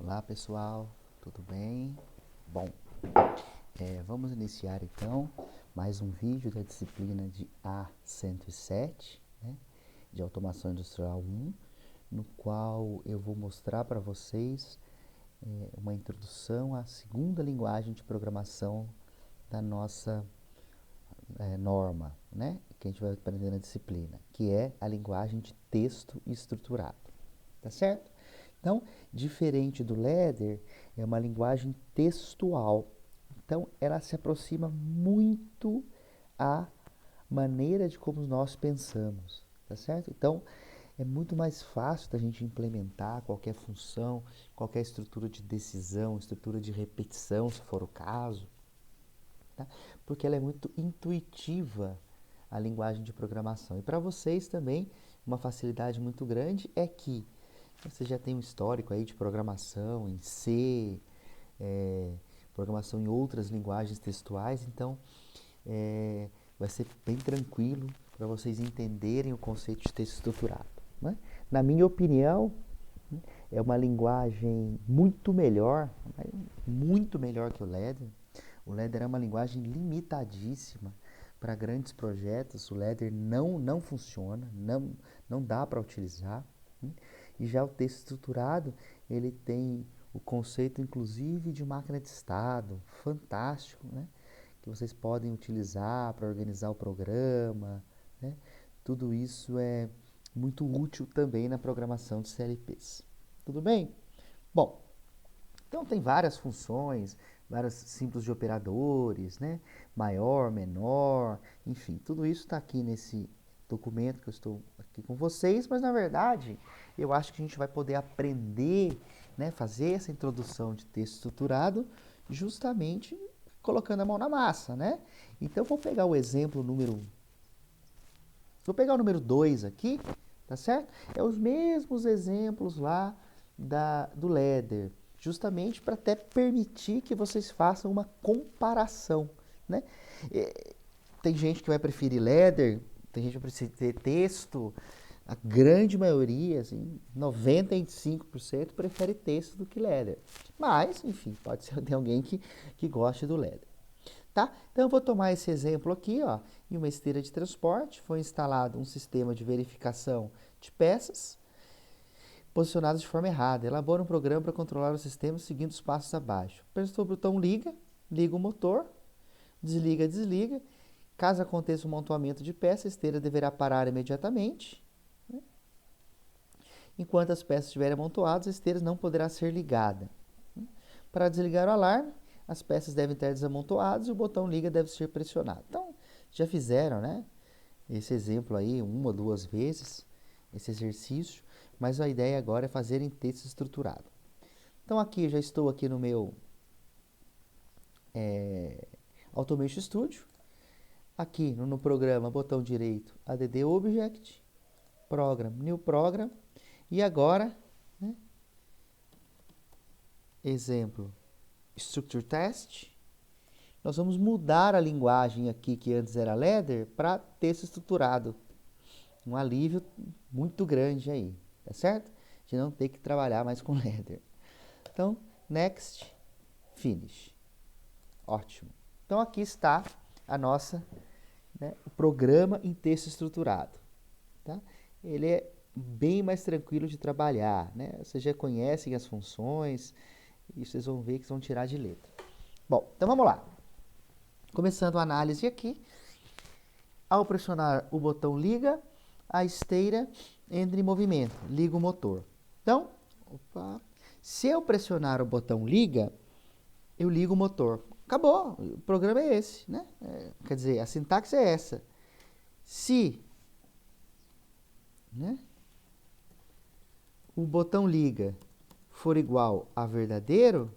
Olá pessoal, tudo bem? Bom, vamos iniciar então mais um vídeo da disciplina de A107, né, de Automação Industrial 1, no qual eu vou mostrar para vocês uma introdução à segunda linguagem de programação da nossa norma, né, que a gente vai aprender na disciplina, que é a linguagem de texto estruturado, tá certo? Então, diferente do Ladder, é uma linguagem textual. Então, ela se aproxima muito à maneira de como nós pensamos, tá certo? Então, é muito mais fácil da gente implementar qualquer função, qualquer estrutura de decisão, estrutura de repetição, se for o caso, tá? Porque ela é muito intuitiva, a linguagem de programação. E para vocês também, uma facilidade muito grande é que você já tem um histórico aí de programação em C, programação em outras linguagens textuais, então vai ser bem tranquilo para vocês entenderem o conceito de texto estruturado, né? Na minha opinião, é uma linguagem muito melhor que o Ladder. O Ladder é uma linguagem limitadíssima para grandes projetos. O Ladder não funciona, não dá para utilizar, né? E já o texto estruturado, ele tem o conceito, inclusive, de máquina de estado, fantástico, né? Que vocês podem utilizar para organizar o programa, né? Tudo isso é muito útil também na programação de CLPs. Tudo bem? Bom, então tem várias funções, vários símbolos de operadores, né? Maior, menor, enfim, tudo isso está aqui nesse documento que eu estou aqui com vocês, mas na verdade eu acho que a gente vai poder aprender, né? Fazer essa introdução de texto estruturado justamente colocando a mão na massa, né? Então vou pegar o exemplo vou pegar o número 2 aqui, tá certo? É os mesmos exemplos lá do Ladder, justamente para até permitir que vocês façam uma comparação, né? Tem gente que vai preferir Ladder, tem gente que vai preferir texto, a grande maioria, assim, 95% prefere texto do que Ladder. Mas, enfim, pode ser de alguém que goste do Ladder. Tá? Então eu vou tomar esse exemplo aqui, ó, em uma esteira de transporte, foi instalado um sistema de verificação de peças posicionadas de forma errada. Elabora um programa para controlar o sistema seguindo os passos abaixo. Apertou o botão liga, liga o motor, desliga. Caso aconteça um amontoamento de peças, a esteira deverá parar imediatamente. Enquanto as peças estiverem amontoadas, a esteira não poderá ser ligada. Para desligar o alarme, as peças devem estar desamontoadas e o botão liga deve ser pressionado. Então, já fizeram, né? Esse exemplo aí uma ou duas vezes, esse exercício, mas a ideia agora é fazer em texto estruturado. Então, aqui, já estou aqui no meu Automation Studio. Aqui no programa, botão direito, add object, program, new program. E agora, né? Exemplo, structure test. Nós vamos mudar a linguagem aqui, que antes era Ladder, para texto estruturado. Um alívio muito grande aí, tá certo? De não ter que trabalhar mais com Ladder. Então, next, finish. Ótimo. Então, aqui está a nossa, né, o programa em texto estruturado. Tá? Ele é bem mais tranquilo de trabalhar, né? Vocês já conhecem as funções e vocês vão ver que vão tirar de letra. Bom, então vamos lá. Começando a análise aqui, ao pressionar o botão liga, a esteira entra em movimento, liga o motor. Então, se eu pressionar o botão liga, eu ligo o motor. Acabou, o programa é esse, né? Quer dizer, a sintaxe é essa. Se, né, o botão liga for igual a verdadeiro,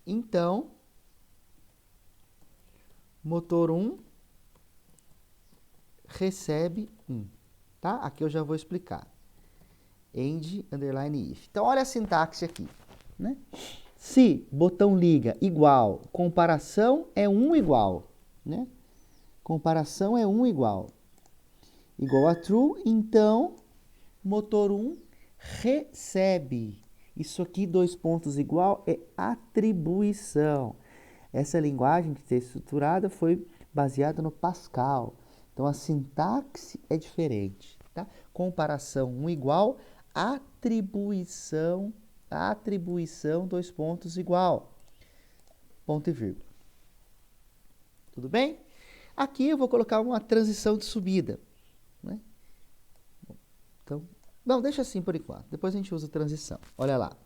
então motor 1 recebe 1. Tá? Aqui eu já vou explicar. End, underline, if. Então, olha a sintaxe aqui, né? Se botão liga igual, comparação é 1 igual, né? Comparação é 1 igual. Igual a true, então, motor 1 recebe. Isso aqui, dois pontos igual, é atribuição. Essa linguagem de texto estruturada foi baseada no Pascal. Então, a sintaxe é diferente. Tá? Comparação, um igual, atribuição, dois pontos igual. Ponto e vírgula. Tudo bem? Aqui eu vou colocar uma transição de subida. Né? Então, não, deixa assim por enquanto. Depois a gente usa transição. Olha lá.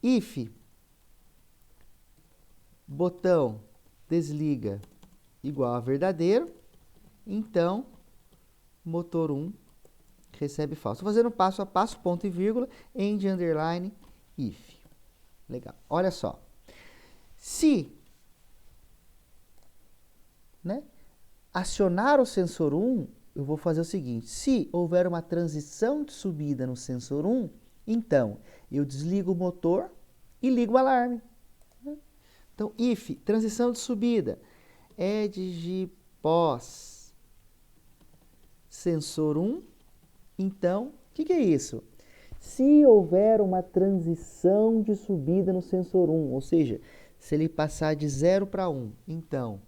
If botão desliga igual a verdadeiro, então motor 1 recebe falso. Estou fazendo passo a passo, ponto e vírgula, end, underline, if. Legal. Olha só. Se, né, acionar o sensor 1, eu vou fazer o seguinte. Se houver uma transição de subida no sensor 1, então eu desligo o motor e ligo o alarme. Então, if, transição de subida, edge pós sensor 1, então, o que é isso? Se houver uma transição de subida no sensor 1, ou seja, se ele passar de 0 para 1, então,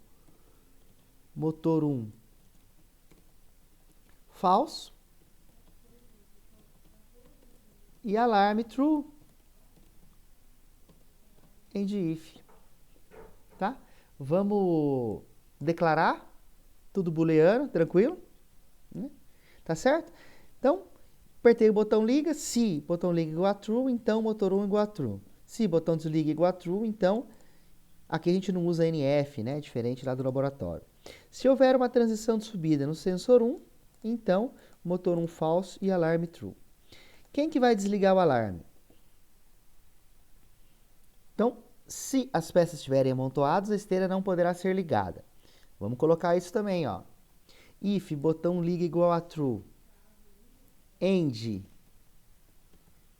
motor 1, falso, e alarme true, end if. Tá? Vamos declarar, tudo booleano, tranquilo? Tá certo? Então, apertei o botão liga, se botão liga igual a true, então motor 1 igual a true. Se botão desliga igual a true, então, aqui a gente não usa NF, né? Diferente lá do laboratório. Se houver uma transição de subida no sensor 1, então, motor 1 falso e alarme true. Quem que vai desligar o alarme? Então, se as peças estiverem amontoadas, a esteira não poderá ser ligada. Vamos colocar isso também, ó. If botão liga igual a true, end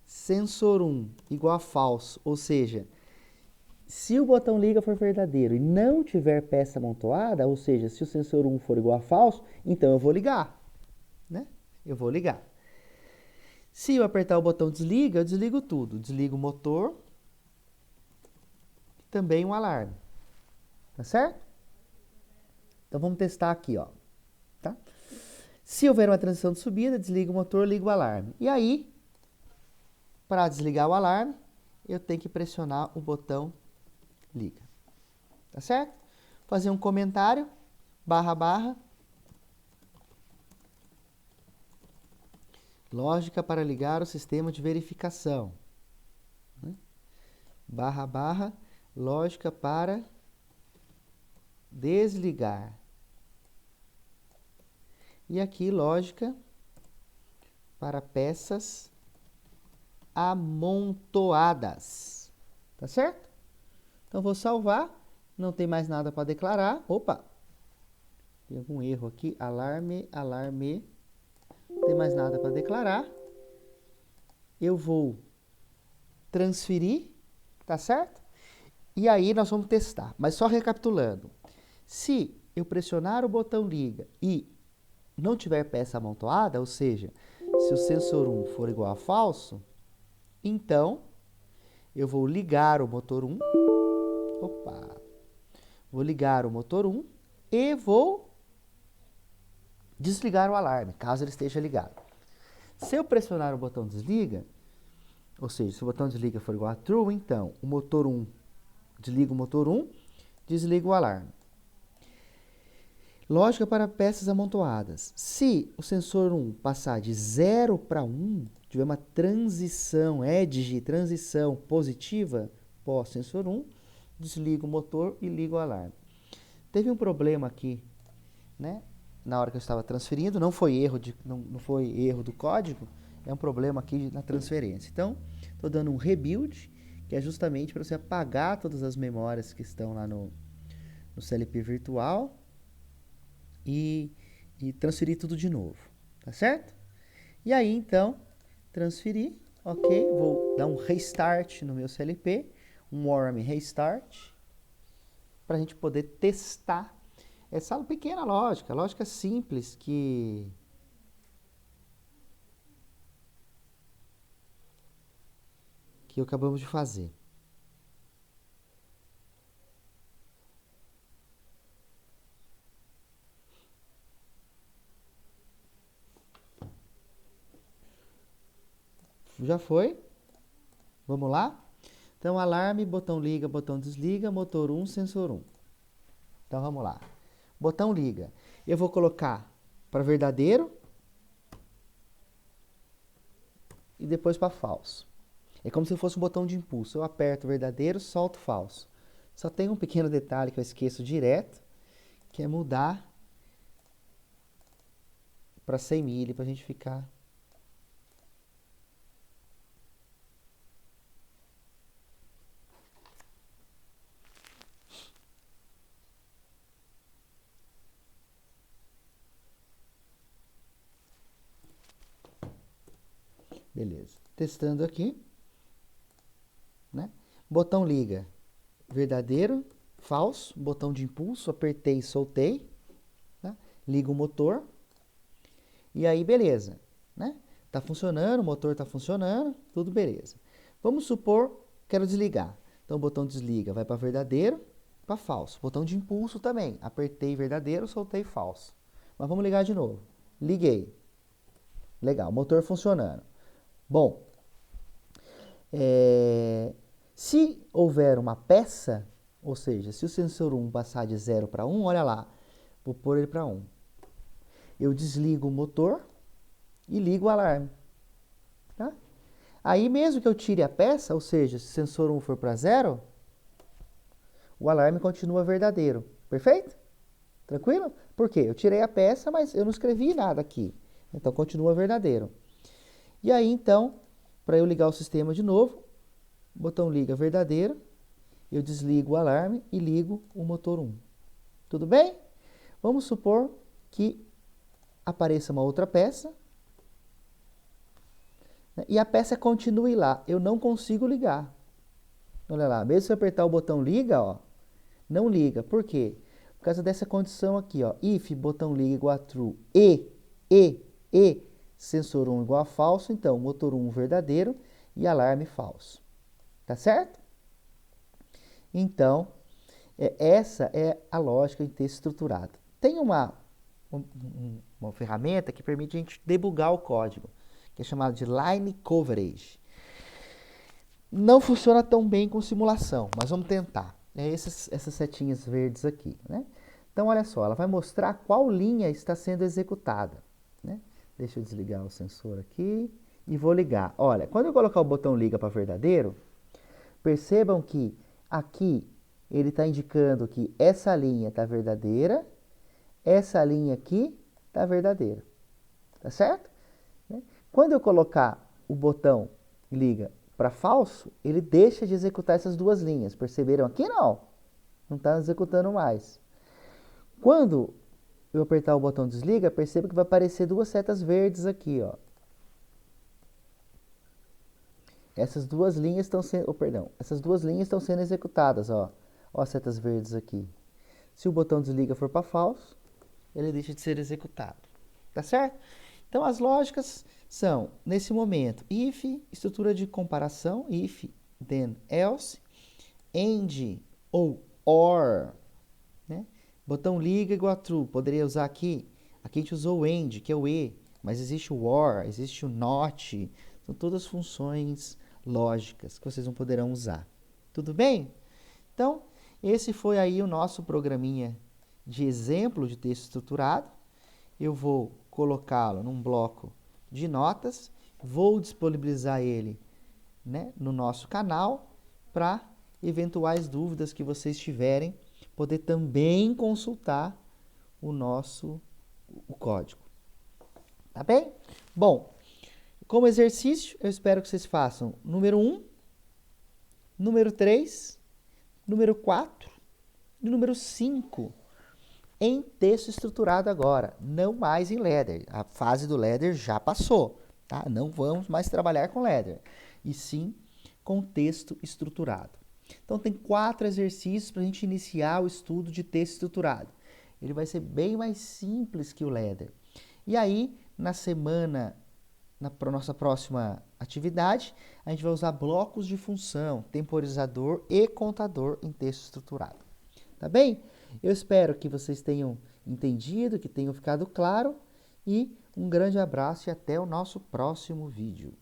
sensor 1 igual a falso, ou seja, se o botão liga for verdadeiro e não tiver peça amontoada, ou seja, se o sensor 1 for igual a falso, então eu vou ligar, né? Eu vou ligar. Se eu apertar o botão desliga, eu desligo tudo. Desligo o motor, também um alarme. Tá certo? Então vamos testar aqui, ó. Tá? Se houver uma transição de subida, desliga o motor, liga o alarme. E aí, para desligar o alarme, eu tenho que pressionar o botão liga. Tá certo? Fazer um comentário, barra, barra. Lógica para ligar o sistema de verificação. Barra, barra, lógica para desligar. E aqui, lógica para peças amontoadas. Tá certo? Então, vou salvar. Não tem mais nada para declarar. Opa! Tem algum erro aqui. Alarme, alarme. Não tem mais nada para declarar. Eu vou transferir. Tá certo? E aí, nós vamos testar. Mas só recapitulando. Se eu pressionar o botão liga e não tiver peça amontoada, ou seja, se o sensor 1 for igual a falso, então eu vou ligar o motor 1. Opa! Vou ligar o motor 1 e vou desligar o alarme, caso ele esteja ligado. Se eu pressionar o botão desliga, ou seja, se o botão desliga for igual a true, então o motor 1, desliga o motor 1, desliga o alarme. Lógica para peças amontoadas. Se o sensor 1 passar de 0 para 1, tiver uma transição, edge, transição positiva, pós sensor 1, desliga o motor e liga o alarme. Teve um problema aqui, né? Na hora que eu estava transferindo, não foi erro do código, é um problema aqui na transferência. Então, estou dando um rebuild, que é justamente para você apagar todas as memórias que estão lá no CLP virtual e transferir tudo de novo, tá certo? E aí, então, transferir, ok, vou dar um restart no meu CLP, um warm restart, para a gente poder testar essa pequena lógica simples que que acabamos de fazer. Já foi? Vamos lá? Então, alarme, botão liga, botão desliga, motor 1, sensor 1. Então, vamos lá. Botão liga. Eu vou colocar para verdadeiro e depois para falso. É como se fosse um botão de impulso. Eu aperto verdadeiro, solto falso. Só tem um pequeno detalhe que eu esqueço direto, que é mudar para 100 mili, para a gente ficar... Beleza. Testando aqui, né? Botão liga, verdadeiro, falso, botão de impulso, apertei e soltei, tá? Liga o motor, e aí beleza, né? Tá funcionando, o motor tá funcionando, tudo beleza. Vamos supor, quero desligar. Então, o botão desliga vai para verdadeiro, para falso. Botão de impulso também, apertei verdadeiro, soltei falso. Mas vamos ligar de novo. Liguei. Legal, motor funcionando. Bom, se houver uma peça, ou seja, se o sensor 1 passar de 0 para 1, olha lá, vou pôr ele para 1. Eu desligo o motor e ligo o alarme. Tá? Aí mesmo que eu tire a peça, ou seja, se o sensor 1 for para 0, o alarme continua verdadeiro. Perfeito? Tranquilo? Por quê? Eu tirei a peça, mas eu não escrevi nada aqui. Então, continua verdadeiro. E aí, então, para eu ligar o sistema de novo, o botão liga verdadeiro, eu desligo o alarme e ligo o motor 1. Tudo bem? Vamos supor que apareça uma outra peça, né, e a peça continue lá. Eu não consigo ligar. Olha lá, mesmo se eu apertar o botão liga, ó, não liga. Por quê? Por causa dessa condição aqui, ó. If botão liga igual a true e sensor 1 igual a falso, então motor 1 verdadeiro e alarme falso. Tá certo? Então, essa é a lógica em texto estruturado. Tem uma ferramenta que permite a gente debugar o código, que é chamada de Line Coverage. Não funciona tão bem com simulação, mas vamos tentar. É essas setinhas verdes aqui, né? Então, olha só, ela vai mostrar qual linha está sendo executada, né? Deixa eu desligar o sensor aqui e vou ligar. Olha, quando eu colocar o botão liga para verdadeiro, percebam que aqui ele está indicando que essa linha está verdadeira, essa linha aqui está verdadeira. Tá certo? Quando eu colocar o botão liga para falso, ele deixa de executar essas duas linhas. Perceberam aqui? Não está executando mais. Quando eu apertar o botão desliga, perceba que vai aparecer duas setas verdes aqui, ó. Essas duas linhas estão sendo, essas duas linhas estão sendo executadas, ó. Ó as setas verdes aqui. Se o botão desliga for para falso, ele deixa de ser executado. Tá certo? Então, as lógicas são, nesse momento, if, estrutura de comparação, if, then, else, and ou or, né? Botão liga igual a true, poderia usar aqui a gente usou o and, que é o e, mas existe o or, existe o not, são todas funções lógicas que vocês não poderão usar. Tudo bem? Então, esse foi aí o nosso programinha de exemplo de texto estruturado. Eu vou colocá-lo num bloco de notas, vou disponibilizar ele, né, no nosso canal para eventuais dúvidas que vocês tiverem, poder também consultar o código. Tá bem? Bom, como exercício, eu espero que vocês façam número 1, número 3, número 4 e número 5 em texto estruturado agora, não mais em Ladder. A fase do Ladder já passou, tá? Não vamos mais trabalhar com Ladder, e sim com texto estruturado. Então, tem 4 exercícios para a gente iniciar o estudo de texto estruturado. Ele vai ser bem mais simples que o Ladder. E aí, na nossa próxima atividade, a gente vai usar blocos de função, temporizador e contador em texto estruturado. Tá bem? Eu espero que vocês tenham entendido, que tenham ficado claro, e um grande abraço e até o nosso próximo vídeo.